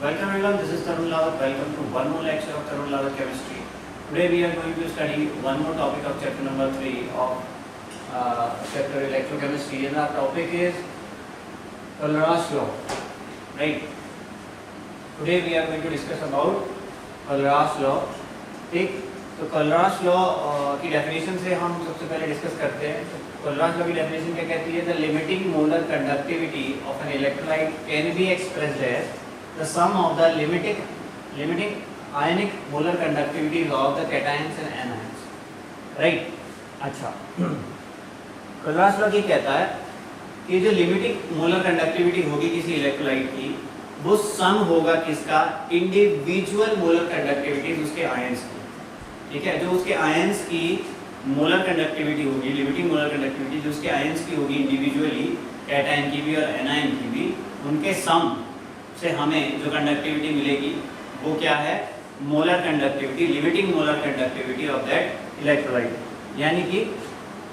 Welcome everyone, this is Tarun Lawat. Welcome to one more lecture of Tarun Lawat Chemistry. Today we are going to study one more topic of chapter number 3 of chapter electrochemistry, and our topic is Colrat's law. Right? Today we are going to discuss about Colrat's law. ठीक, तो Colrat's law की definition से हम सबसे पहले discuss करते हैं. Colrat's law की definition क्या कहती है? The limiting molar conductivity of an electrolyte can be expressed as the sum of the limiting ionic molar conductivities of the cations and anions. Right? अच्छा. Colrat's law क्या कहता है कि जो लिमिटिंग मोलर कंडक्टिविटी होगी किसी इलेक्ट्रोलाइट की, वो सम होगा किसका? इंडिविजुअल मोलर कंडक्टिविटी उसके आयंस की. ठीक है, जो उसके आयंस की मोलर कंडक्टिविटी होगी, लिमिटिंग मोलर कंडक्टिविटी जो उसके आयंस की होगी इंडिविजुअली, कैटायन की भी और एनायन की भी, उनके सम से हमें जो कंडक्टिविटी मिलेगी वो क्या है? Molar conductivity, limiting molar conductivity of that electrolyte. यानी कि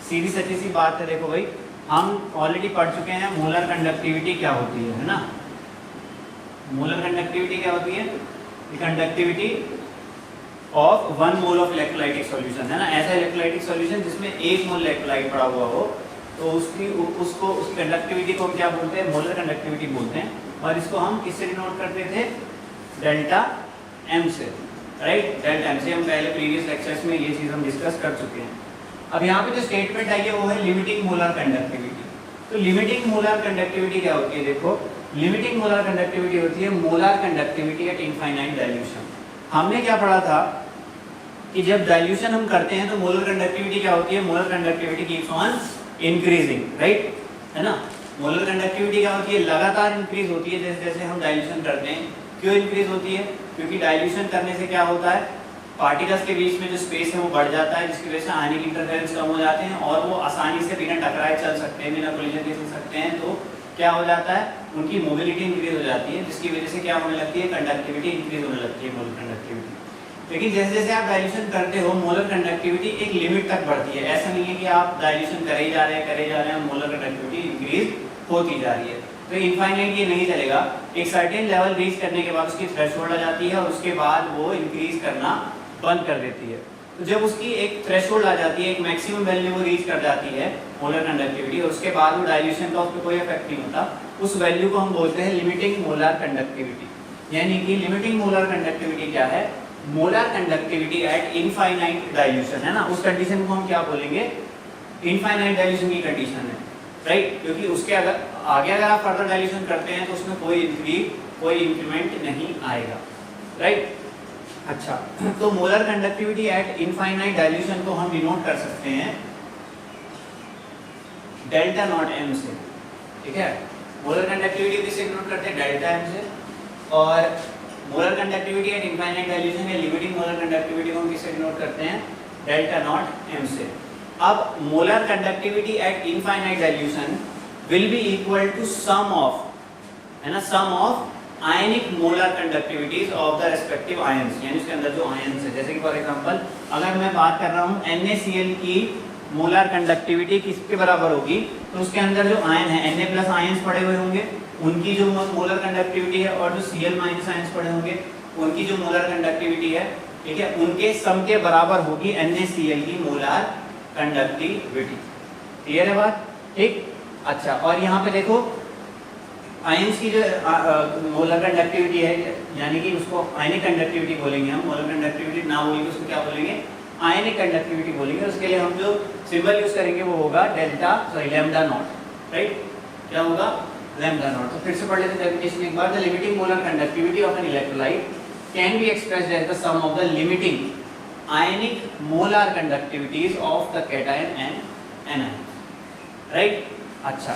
सीधी सच्ची सी बात है. देखो भाई, हम ऑलरेडी पढ़ चुके हैं मोलर कंडक्टिविटी क्या होती है ना? मोलर कंडक्टिविटी क्या होती है? Conductivity of 1 mole of electrolytic solution, है ना? ऐसा इलेक्ट्रोलाइटिक सॉल्यूशन जिसमें 1 मोल इलेक्ट्रोलाइट पड़ा हुआ हो, तो उसकी कंडक्टिविटी को हम क्या बोलते हैं? मोलर कंडक्टिविटी बोलते हैं. और इसको हम किससे डिनोट करते थे? डेल्टा एम से. राइट, डेल्टा एम से हम पहले प्रीवियस लेक्चर्स में ये चीज़ हम डिस्कस कर चुके हैं. अब यहाँ पे जो स्टेटमेंट आई है वो है लिमिटिंग मोलर कंडक्टिविटी. तो लिमिटिंग मोलर कंडक्टिविटी क्या होती है? देखो, लिमिटिंग मोलर कंडक्टिविटी होती है molar conductivity at infinite dilution. हमने क्या पढ़ा था कि जब डाइल्यूशन हम करते हैं तो मोलर कंडक्टिविटी क्या होती है? Molar conductivity keeps on increasing. Right, है ना? मोलर कंडक्टिविटी क्या होती है? लगातार इंक्रीज होती है जैसे जैसे हम डाइल्यूशन करते हैं. क्यों इंक्रीज होती है? क्योंकि डाइल्यूशन करने से क्या होता है? पार्टिकल्स के बीच में जो स्पेस है वो बढ़ जाता है, जिसकी वजह से आयनिक इंटरफेरेंस कम हो जाते हैं और वो आसानी से बिना टकराए चल सकते हैं, बिना कोलिजन के चल सकते हैं. तो क्या हो जाता है? उनकी मोबिलिटी इंक्रीज हो जाती है, जिसकी वजह से क्या होने लगती है? कंडक्टिविटी इंक्रीज होने लगती है, मोलर कंडक्टिविटी. लेकिन जैसे जैसे आप डाइल्यूशन करते हो मोलर कंडक्टिविटी एक लिमिट तक बढ़ती है. ऐसा नहीं है कि आप डाइल्यूशन करे ही जा रहे हैं मोलर कंडक्टिविटी इंक्रीज होती जा रही है. तो इनफाइनाइट ये नहीं चलेगा. एक सर्टेन लेवल रीच करने के बाद उसकी थ्रेशोल्ड आ जाती है और उसके बाद वो इंक्रीज करना बंद कर देती है. तो जब उसकी एक थ्रेशोल्ड आ जाती है, एक मैक्सिमम वैल्यू वो रीच कर जाती है मोलर कंडक्टिविटी, और उसके बाद वो डाइल्यूशन का उस पर कोई इफेक्ट नहीं होता, उस वैल्यू को हम बोलते हैं लिमिटिंग मोलर कंडक्टिविटी. यानी कि लिमिटिंग मोलर कंडक्टिविटी क्या है? Molar conductivity at infinite dilution, है ना? उस कंडीशन को हम क्या बोलेंगे? इनफाइनाइट डाइल्यूशन की कंडीशन है. राइट, क्योंकि उसके अगर आप फर्दर डाइल्यूशन करते हैं तो उसमें कोई इंक्रीमेंट नहीं आएगा. राइट, अच्छा. तो molar conductivity at infinite dilution को हम डिनोट कर सकते हैं डेल्टा नॉट एम से. ठीक है, मोलर कंडक्टिविटी किससे डिनोट करते हैं? डेल्टा एम से. और molar conductivity at infinite dilution या लिमिटिंग मोलर कंडक्टिविटी को हम किससे डिनोट करते हैं? डेल्टा नॉट एम से. अब molar conductivity at infinite dilution will be equal to sum of, है ना, sum of ionic molar conductivities of the respective ions. यानी उसके अंदर जो आयंस है, जैसे कि फॉर एग्जांपल अगर मैं बात कर रहा हूँ NaCl की मोलर कंडक्टिविटी किसके बराबर होगी, तो उसके अंदर जो आयन है Na प्लस आयंस पड़े हुए होंगे, उनकी जो मोलर कंडक्टिविटी है, और जो Cl माइनस आयंस पड़े होंगे उनकी जो मोलर कंडक्टिविटी है, ठीक है, उनके सम के बराबर होगी NaCl की मोलर कंडक्टिविटी. क्लियर है बात? ठीक, अच्छा. और यहाँ पे देखो आयंस की जो मोलर कंडक्टिविटी है, यानी कि उसको आयनिक कंडक्टिविटी बोलेंगे हम, मोलर कंडक्टिविटी ना बोलेंगे उसको क्या बोलेंगे? आयनिक कंडक्टिविटी बोलेंगे. उसके लिए हम जो सिंबल यूज करेंगे वो होगा लैम्डा नॉट. राइट, क्या होगा? Lambda naught. तो फिर से पढ़ लेते हैं डेफिनेशन एक बार. The limiting molar conductivity of an electrolyte can be expressed as the sum of the limiting ionic molar conductivities of the cation and anion. Right, अच्छा.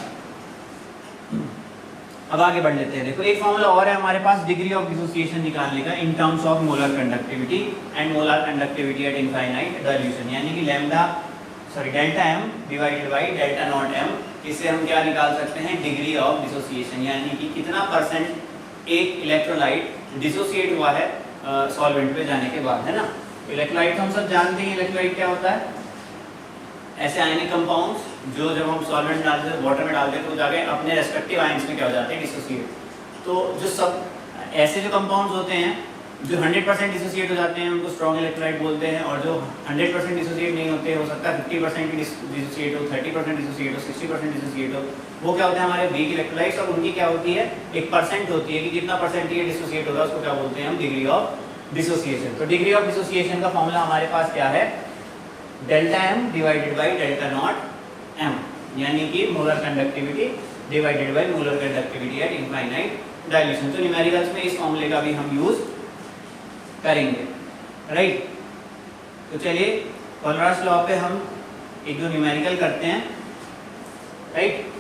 अब आगे बढ़ लेते हैं. देखो, एक फॉर्मूला और है हमारे पास डिग्री ऑफ डिसोसिएशन निकालने का in terms of molar conductivity and molar conductivity at infinite dilution. यानी कि delta M divided by delta not M. इससे हम क्या निकाल सकते हैं? Degree of dissociation. यानी कि कितना परसेंट एक इलेक्ट्रोलाइट डिसोसिएट हुआ है सॉल्वेंट पे जाने के बाद, है ना? इलेक्ट्रोलाइट हम सब जानते हैं इलेक्ट्रोलाइट क्या होता है? ऐसे आयनिक कंपाउंड्स जो जब हम सॉल्वेंट डालते हैं, वाटर में डालते हैं, तो जाके अपने रेस्पेक्टिव आयंस में क्या हो जाते हैं? डिसोसिएट. तो जो सब ऐसे जो कंपाउंड्स होते हैं जो 100% डिसोसिएट हो जाते हैं उनको स्ट्रॉन्ग इलेक्ट्रोलाइट बोलते हैं, और जो 100% डिसोसिएट नहीं होते, हो सकता है 50% डिसोसिएट हो, 30% डिसोसिएट हो, 60% डिसोसिएट हो, वो क्या होते हैं हमारे वीक इलेक्ट्रोलाइट्स। और उनकी क्या होती है, एक परसेंट होती है कि कितना परसेंट ये डिसोसिएट होगा, उसको क्या बोलते हैं हम, डिग्री ऑफ डिसोसिएशन। तो डिग्री ऑफ डिसोसिएशन का फॉर्मूला हमारे पास क्या है, delta M divided by delta not M, यानी कि molar conductivity divided by molar conductivity at infinite dilution. तो न्यूमेरिकल्स में इस फॉर्मूले का भी हम यूज करेंगे, राइट। तो चलिए कोलरास लॉ पे हम एक दो न्यूमेरिकल करते हैं, right.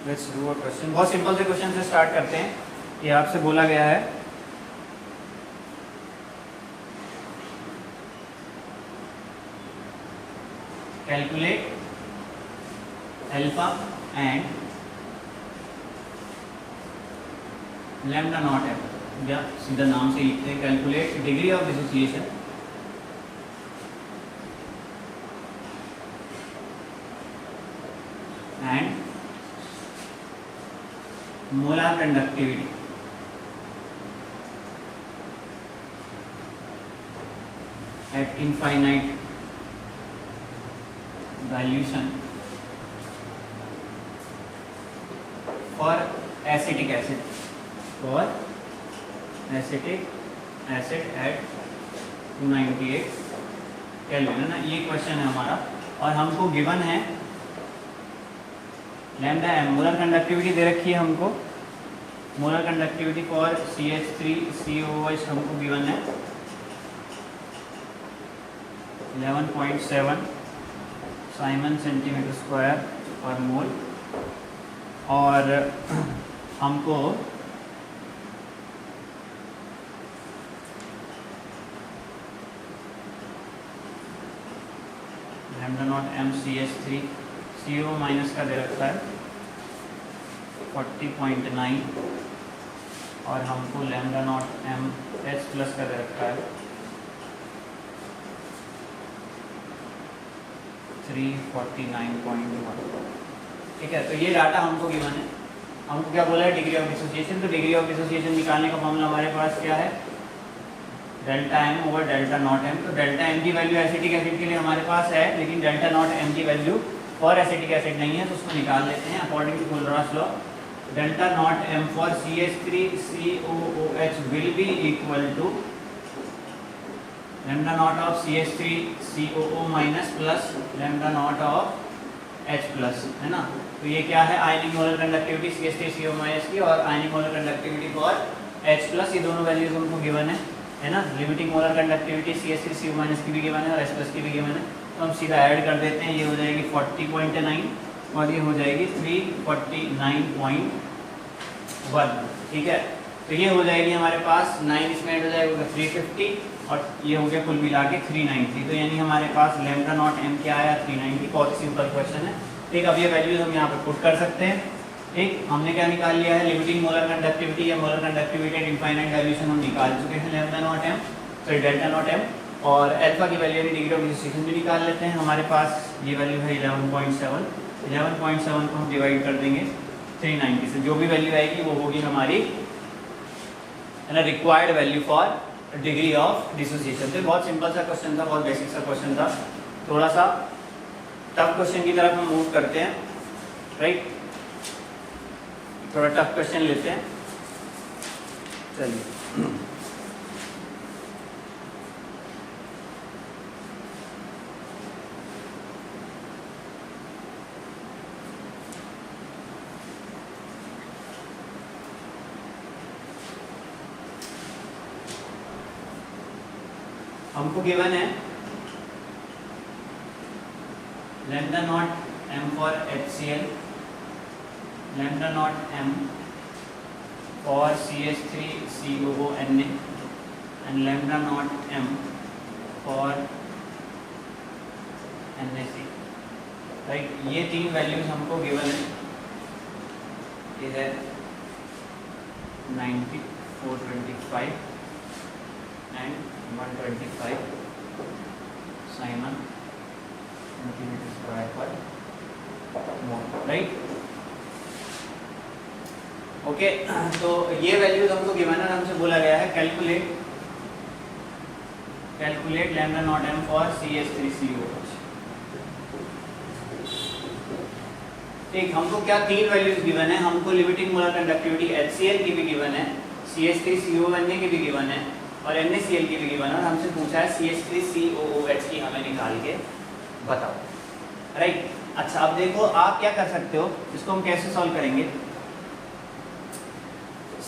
Let's do a question. बहुत सिंपल से क्वेश्चन से स्टार्ट करते हैं। ये आपसे बोला गया है calculate alpha and lambda not M, या सीधा नाम से लिखते हैं calculate degree of dissociation and molar conductivity at infinite dilution for acetic acid, for acetic acid at 298 kelvin, है ना। ये क्वेश्चन है हमारा, और हमको गिवन है लैम्डा एम, मोलर कंडक्टिविटी दे रखी है हमको, मोलर कंडक्टिविटी फॉर CH3COOH हमको गिवन है 11.7 साइमन सेंटीमीटर स्क्वायर पर मोल, और हमको lambda not M CH3CO minus का दे रखा है 40.9, और हमको lambda not M H plus का दे रखा है 349.1। ठीक है, तो ये डाटा हमको गिवन है। हमको क्या बोला है, डिग्री ऑफ डिसोसिएशन। तो डिग्री ऑफ डिसोसिएशन निकालने का फॉर्मूला हमारे पास क्या है, delta M over delta not M. तो डेल्टा एम की वैल्यू एसिटिक एसिड के लिए हमारे पास है, लेकिन डेल्टा नॉट एम की वैल्यू फॉर एसिटिक एसिड नहीं है, तो उसको निकाल लेते हैं according to Kohlrausch law. Delta not M for CH3COOH will be equal to lambda naught of CH3COO minus plus lambda naught of H plus, है ना। तो ये क्या है, आयनिक मोलर कंडक्टिविटी CH3CO माइनस की और ionic molar conductivity for H plus, ये दोनों वैल्यूज हमको गिवन है ना। Limiting molar conductivity CH3CO minus की भी गिवन है और H प्लस की भी गिवन है, तो हम सीधा ऐड कर देते हैं। ये हो जाएगी 40.9 और ये हो जाएगी 349.1। ठीक है, तो ये हो जाएगी हमारे पास 9, इसमें ऐड हो जाएगा 350, और ये हो गया कुल मिला के 390। तो यानी हमारे पास लैम्डा नॉट एम क्या आया, 390। बहुत ही सिंपल क्वेश्चन है। ठीक, अब ये वैल्यूज हम यहाँ पर पुट कर सकते हैं। ठीक, हमने क्या निकाल लिया है, लिमिटिंग मोलर कंडक्टिविटी या molar conductivity at infinite dilution हम निकाल चुके हैं, lambda not M, sorry delta not M, और अल्फा की वैल्यू डिग्री ऑफ डिसोसिएशन भी निकाल लेते हैं। हमारे पास ये वैल्यू है 11.7, 11.7 को हम डिवाइड कर देंगे 390 से, जो भी वैल्यू आएगी वो होगी हमारी, है ना, required value for degree of dissociation. तो बहुत सिंपल सा क्वेश्चन था, बहुत बेसिक सा क्वेश्चन था। थोड़ा सा टफ क्वेश्चन की तरफ हम मूव करते हैं, राइट। थोड़ा टफ क्वेश्चन लेते हैं, चलिए। हमको गिवन है lambda not M for HCl, lambda not M for CH3COONA and lambda not M for NaC, right. ये तीन वैल्यूज हमको गिवन है। ये है 90, 425 and 125 Simon centimetre square per mole, right. Okay, तो ये वैल्यूज हमको गिवन है, हमसे बोला गया है calculate lambda not M for CH3COH। ठीक, हमको क्या तीन वैल्यूज गिवन है, हमको लिमिटिंग मोलर कंडक्टिविटी HCl की भी गिवन है, CH3CONA की भी गिवन है और NaCl की भी गिवन है, और हमसे पूछा है CH3COOH की हमें निकाल के बताओ, राइट। अच्छा, अब देखो आप क्या कर सकते हो, इसको हम कैसे सॉल्व करेंगे।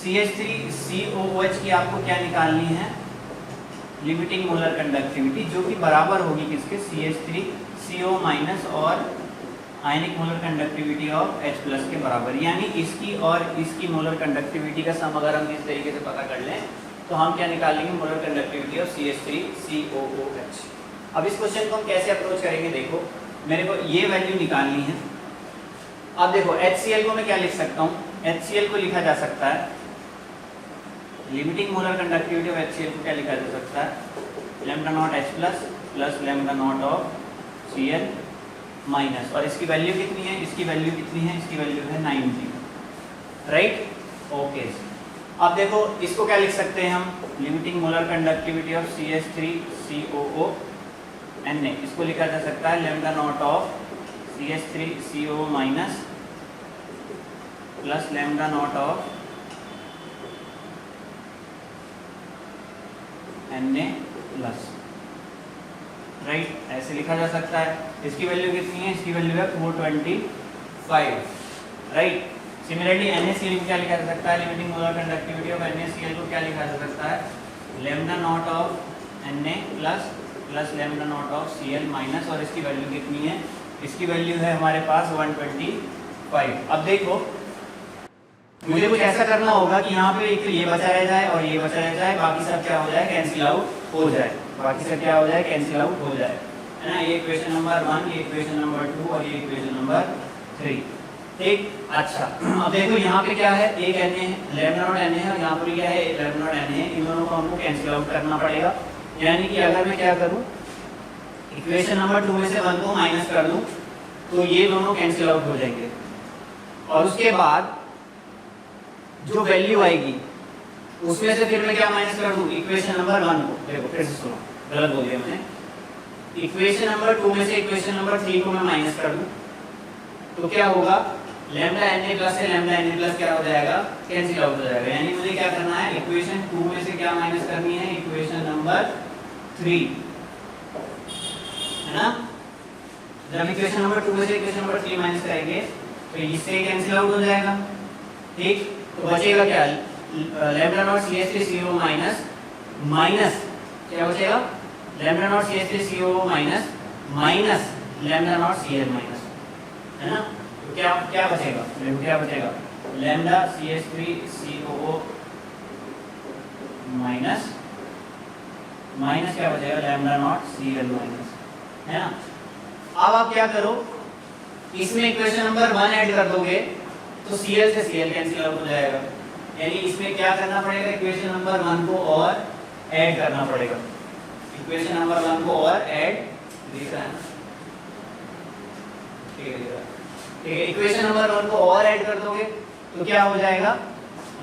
CH3COOH की आपको क्या निकालनी है, लिमिटिंग मोलर कंडक्टिविटी, जो कि बराबर होगी किसके, CH3CO माइनस और ionic molar conductivity of H plus के बराबर। यानी इसकी और इसकी मोलर कंडक्टिविटी का सम अगर हम इस तरीके से पता कर लें तो हम क्या निकालेंगे, मोलर कंडक्टिविटी ऑफ CH3COOH। अब इस क्वेश्चन को हम कैसे अप्रोच करेंगे, देखो मेरे को ये वैल्यू निकालनी है। अब देखो HCl को मैं क्या लिख सकता हूँ, HCl को लिखा जा सकता है, limiting molar conductivity of HCl को क्या लिखा जा सकता है, lambda not H plus plus lambda naught of Cl minus, और इसकी वैल्यू कितनी है, इसकी वैल्यू कितनी है, इसकी वैल्यू है 90, राइट। ओके, अब देखो इसको क्या लिख सकते हैं हम, limiting molar conductivity of CH3COONA, इसको लिखा जा सकता है lambda naught of CH3CO minus plus lambda naught of Na plus, right, ऐसे लिखा जा सकता है। इसकी वैल्यू कितनी है, इसकी वैल्यू है 425, राइट। सिमिलरली NaCl को क्या लिखा जा सकता है, limiting molar conductivity of NaCl को क्या लिखा जा सकता है, lambda naught of Na plus plus lambda naught of Cl minus, और इसकी वैल्यू कितनी है, इसकी वैल्यू है हमारे पास 125। अब देखो मुझे कुछ ऐसा करना होगा कि यहाँ पे एक तो ये बचा रह जाए और ये बचा रह जाए, बाकी सब क्या हो जाए, कैंसिल आउट हो जाए, बाकी सब क्या हो जाए, कैंसिल आउट हो जाए, है ना। ये इक्वेशन नंबर 1, ये इक्वेशन नंबर 2 और ये इक्वेशन नंबर 3, ठीक। अच्छा, अब देखो यहाँ पे क्या है, एक Na है, लैम्डा नॉट Na है, और यहाँ पर क्या है, लैम्डा नॉट Na है, इन दोनों को हमको कैंसिल आउट करना पड़ेगा। यानी कि अगर मैं क्या करूँ, इक्वेशन नंबर 2 में से 1 को माइनस कर दूँ तो ये दोनों कैंसिल आउट हो जाएंगे, और उसके बाद जो वैल्यू आएगी उसमें से फिर मैं क्या माइनस कर दूं, इक्वेशन नंबर 1 को। देखो फिर से सुनो, गलत बोल दिया मैंने, इक्वेशन नंबर 2 में से इक्वेशन नंबर 3 को मैं माइनस कर दूं तो क्या होगा, लैम्डा Na प्लस से लैम्डा Na प्लस क्या हो जाएगा, कैंसिल आउट हो जाएगा। यानी मुझे क्या करना है, इक्वेशन 2 में से क्या माइनस करनी है, इक्वेशन नंबर 3, है ना। जब इक्वेशन नंबर 2 में से इक्वेशन नंबर 3 माइनस करेंगे तो इससे कैंसिल आउट हो जाएगा, ठीक। तो बचेगा क्या, lambda naught CH3CO minus minus क्या बचेगा, lambda naught CH3CO minus minus lambda naught Cl minus, है ना। तो क्या क्या बचेगा, देखो क्या बचेगा, लैम्डा CH3CO माइनस माइनस क्या बचेगा, लैम्डा नॉट Cl माइनस, है ना। अब आप क्या करो, इसमें इक्वेशन नंबर 1 ऐड कर दोगे तो Cl से Cl कैंसिल आउट हो जाएगा। यानी इसमें क्या करना पड़ेगा, इक्वेशन नंबर 1 को और ऐड करना पड़ेगा, इक्वेशन नंबर 1 को और ऐड, दिख रहा है ना, ठीक है, इक्वेशन नंबर 1 को और ऐड कर दोगे तो क्या हो जाएगा,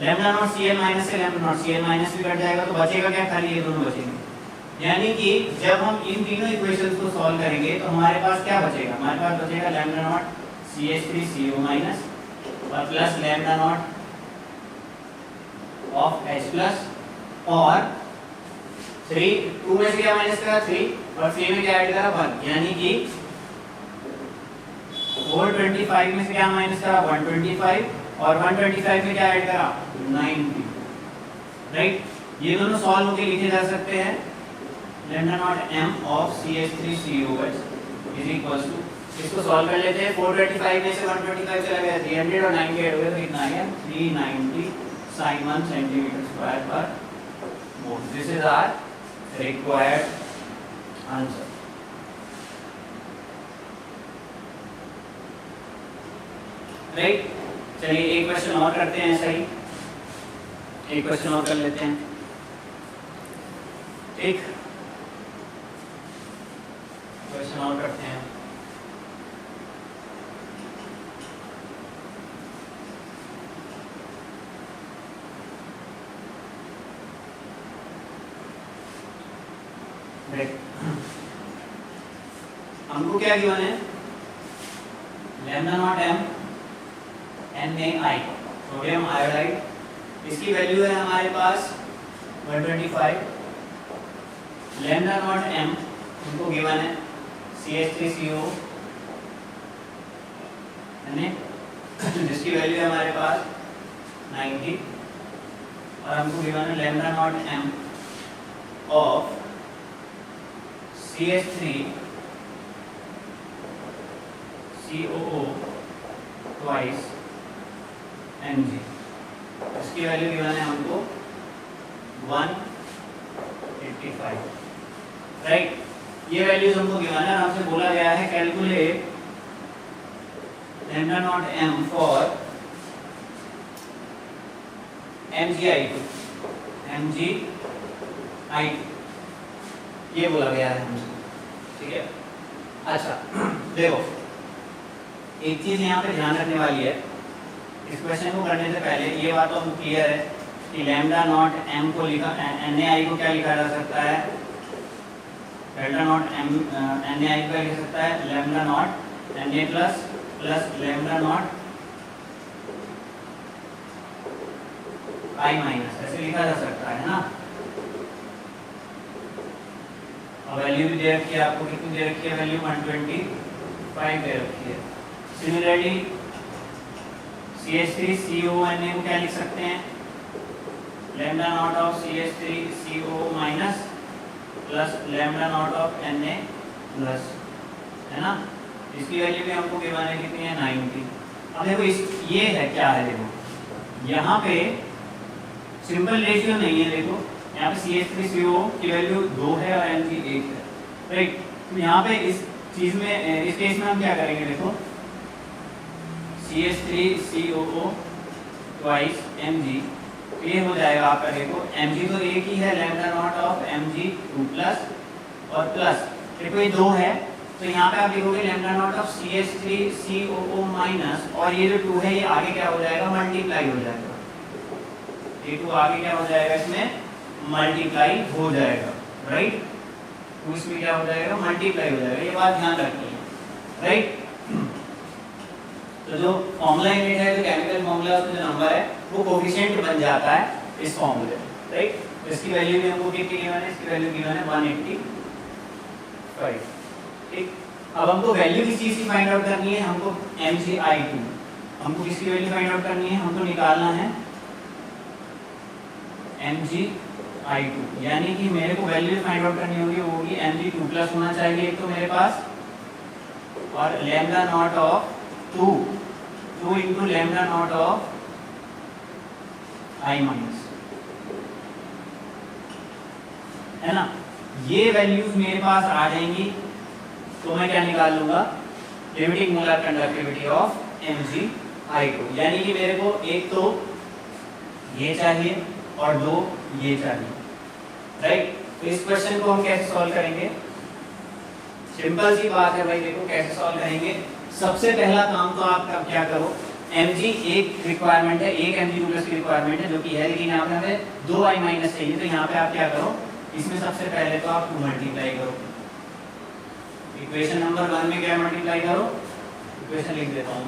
लैम्डा नॉट Cl माइनस से लैम्डा नॉट Cl माइनस भी कट जाएगा, तो बचेगा क्या, खाली ये दोनों बचेंगे। यानी कि जब हम इन तीनों इक्वेशंस को सॉल्व करेंगे तो हमारे पास क्या बचेगा, हमारे पास बचेगा लैम्डा नॉट CH3CO माइनस और plus lambda naught of H plus, और 2 में से क्या माइनस करा, 3, और 3 में क्या ऐड करा, 1। यानी कि 425 में से क्या माइनस करा, 125, और 125 में क्या ऐड करा, 90, राइट। ये दोनों सॉल्व होके लिखे जा सकते हैं, lambda not m of CH3COH is equal to, इसको सॉल्व कर लेते हैं, 425 में से 125 चला गया 300 और 90 ऐड हो गया तो कितना आ गया, 390 Simon centimetre square per mole. This is our required answer. Right, चलिए एक क्वेश्चन और करते हैं, ऐसा ही एक क्वेश्चन और कर लेते हैं। ठीक, क्वेश्चन और करते हैं। हमको क्या गिवन है, lambda not M NaI sodium iodide, इसकी वैल्यू है हमारे पास 125। लैम्डा नॉट एम हमको गिवन है CH3CO जिसकी वैल्यू है हमारे पास 90, और हमको गिवन है lambda not M of CH3COO twice Mg, इसकी वैल्यू गिवन है हमको 185। राइट, ये वैल्यूज हमको गिवन है, हमसे बोला गया है calculate lambda not M for MgI2 ये बोला गया है हमसे। ठीक है, अच्छा देखो एक चीज यहाँ पे ध्यान रखने वाली है, इस क्वेश्चन को करने से पहले ये बात तो हमको क्लियर है कि लैम्डा नॉट एम को लिखा NaI को क्या लिखा जा सकता है, डेल्टा नॉट एम NaI को लिख सकता है lambda not Na plus lambda naught I minus, ऐसे लिखा जा सकता है ना। और वैल्यू भी दे रखी है आपको, कितनी दे रखी है वैल्यू 125 दे रखी है। सिमिलरली CH3CONA को क्या लिख सकते हैं, lambda naught of CH3CO minus plus lambda naught of Na plus, है ना। इसकी वैल्यू भी हमको गिवन है कितनी है 90। अब देखो इस ये है क्या है, देखो यहाँ पे सिंपल रेशियो नहीं है, देखो यहाँ पे CH3CO की वैल्यू 2 है और Mg 1 है। राइट, तो यहाँ पे इस चीज में इस केस में हम क्या करेंगे, देखो CH3COO twice Mg, ये हो जाएगा आपका, देखो Mg तो एक ही है lambda naught of Mg2 plus और प्लस देखो ये 2 है, तो यहाँ पे आप लिखोगे lambda naught of CH3COO minus, और ये जो 2 है ये आगे क्या हो जाएगा, मल्टीप्लाई हो जाएगा, ये 2 आगे क्या हो जाएगा, इसमें मल्टीप्लाई हो जाएगा। राइट, तो इसमें क्या हो जाएगा, मल्टीप्लाई हो जाएगा, ये बात ध्यान रखनी है। राइट, तो जो फॉर्मूला यूनिट है, जो केमिकल फॉर्मूला उसमें जो नंबर है वो कोफिशिएंट बन जाता है इस फॉर्मूले में। राइट, तो इसकी वैल्यू भी हमको कितनी गिवन है, इसकी वैल्यू गिवन है 185। ठीक, अब हमको वैल्यू किस चीज की फाइंड आउट करनी है, हमको MgI2, हमको किसकी वैल्यू फाइंड आउट करनी है, हमको निकालना है MgI2, यानी कि मेरे को वैल्यू फाइंड आउट करनी होगी, वो होगी Mg2 प्लस होना चाहिए एक तो मेरे पास, और lambda naught of 2 into lambda naught of I minus, है ना। ये वैल्यूज मेरे पास आ जाएंगी तो मैं क्या निकाल लूंगा, limiting molar conductivity of MgI2, यानी कि मेरे को एक तो ये चाहिए और 2 ये चाहिए। राइट, तो इस क्वेश्चन को हम कैसे सॉल्व करेंगे, सिंपल सी बात है भाई, देखो कैसे सॉल्व करेंगे। सबसे पहला काम तो आप क्या करो, Mg एक रिक्वायरमेंट है, एक Mg2 प्लस की रिक्वायरमेंट है जो कि है, लेकिन यहाँ पे हमें 2 I माइनस चाहिए, तो यहाँ पे आप क्या करो, इसमें सबसे पहले तो आप 2 मल्टीप्लाई करो, इक्वेशन नंबर 1 में क्या मल्टीप्लाई करो, इक्वेशन लिख देता हूँ,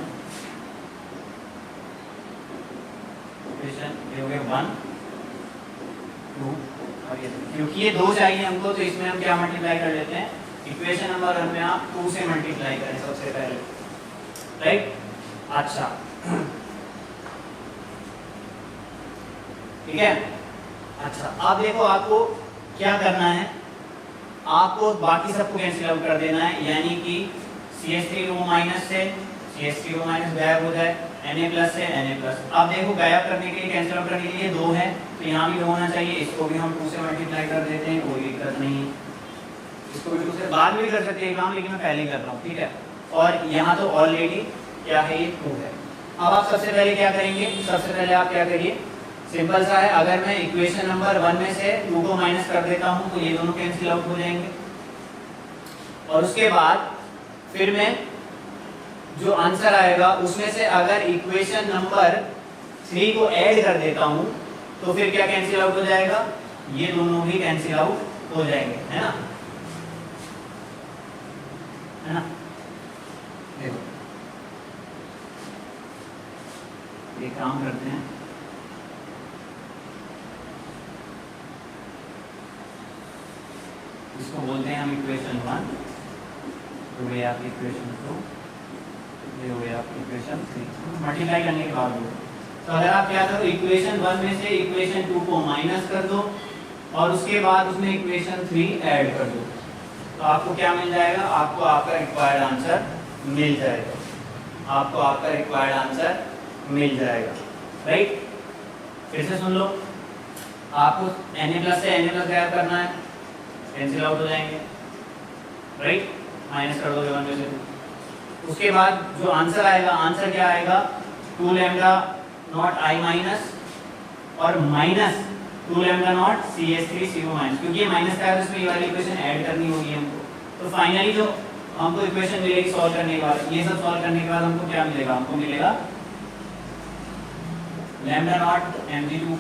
इक्वेशन ये हो गया 1 2, और ये क्योंकि ये 2 चाहिए हमको, तो इसमें हम क्या मल्टीप्लाई कर लेते हैं, इक्वेशन नंबर 1 में आप 2 से मल्टीप्लाई करें सबसे पहले। राइट, अच्छा ठीक है। अच्छा, अब देखो आपको क्या करना है, आपको बाकी सबको कैंसिल आउट कर देना है, यानी कि CH3O माइनस से CH3O माइनस गायब हो जाए, Na प्लस से Na प्लस। अब देखो गायब करने के लिए, कैंसिल आउट करने के लिए 2 है, तो यहाँ भी 2 होना चाहिए, इसको भी हम 2 से मल्टीप्लाई कर देते हैं, कोई दिक्कत नहीं है। इसको भी 2 से बाद में भी कर सकते हैं काम, लेकिन मैं पहले कर रहा हूँ। ठीक है, और यहाँ तो ऑलरेडी क्या है, ये 2 है, अब आप सबसे पहले क्या करेंगे, सबसे पहले आप क्या करिए, सिंपल सा है, अगर मैं इक्वेशन नंबर 1 में से 2 को माइनस कर देता हूं तो ये दोनों कैंसिल आउट हो जाएंगे, और उसके बाद फिर मैं जो आंसर आएगा उसमें से अगर इक्वेशन नंबर 3 को ऐड कर देता हूं तो फिर क्या कैंसिल आउट हो जाएगा, ये दोनों भी कैंसिल आउट हो जाएंगे, है ना, है ना। देखो ये काम करते हैं, इसको बोलते हैं हम इक्वेशन 1, तो ये आपकी इक्वेशन 2, ये हो गया आपकी इक्वेशन 3, मल्टीप्लाई करने के बाद हो। तो अगर आप क्या करो, इक्वेशन 1 में से इक्वेशन 2 को माइनस कर दो और उसके बाद उसमें इक्वेशन 3 ऐड कर दो, तो आपको क्या मिल जाएगा, आपको आपका रिक्वायर्ड आंसर मिल जाएगा, आपको आपका रिक्वायर्ड आंसर मिल जाएगा, राइट। फिर से सुन लो, आपको Na+ से Na+ गैप करना है, कैंसिल आउट हो जाएंगे, राइट, माइनस कर दोगे 1 में से 2। उसके बाद जो आंसर आएगा, आंसर क्या आएगा, 2 लैम्डा नॉट I माइनस और minus 2 lambda naught CH3 CO minus, क्योंकि ये माइनस का है तो इसमें ये वाली इक्वेशन ऐड करनी होगी हमको। तो फाइनली जो हमको इक्वेशन मिलेगी सॉल्व करने के बाद, ये सब सॉल्व करने के बाद हमको क्या मिलेगा, हमको मिलेगा lambda naught Mg2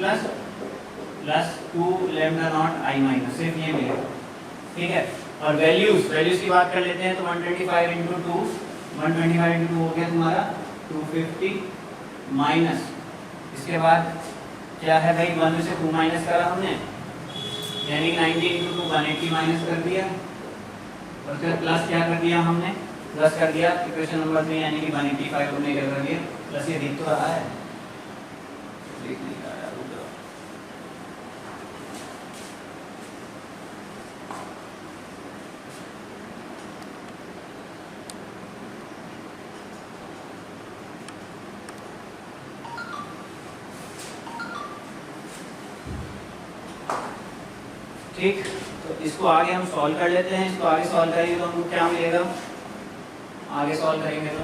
plus 2 lambda naught I minus, सिर्फ ये मिलेगा, ठीक है। और वैल्यूज की बात कर लेते हैं, तो 125 इंटू 2, 125 इंटू 2 हो गया तुम्हारा 250 माइनस, इसके बाद क्या है भाई, 1 में से 2 माइनस करा हमने, यानी 90 इंटू 2 180 माइनस कर दिया, और फिर प्लस क्या कर दिया हमने, प्लस कर दिया इक्वेशन नंबर 3 यानी कि 185 हमने क्या कर दिया, प्लस ये दिख तो रहा है, दिख नहीं रहा है, रुक जाओ। ठीक, तो इसको आगे हम सॉल्व कर लेते हैं, इसको आगे सॉल्व करेंगे तो हमको क्या मिलेगा, आगे सॉल्व करेंगे तो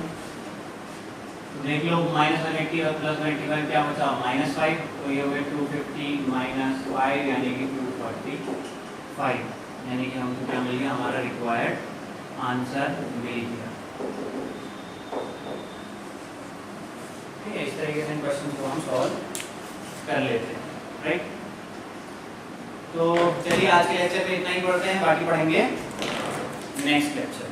देख लो, -180 और +185 क्या बचा, -5, तो ये हो गया 250 माइनस 5 यानी कि 245, यानी कि हमको क्या मिल गया, हमारा रिक्वायर्ड आंसर मिल गया, ठीक है। इस तरीके से क्वेश्चन को हम सॉल्व कर लेते हैं, राइट। तो चलिए आज के लेक्चर पे इतना ही पढ़ते हैं, बाकी पढ़ेंगे नेक्स्ट लेक्चर।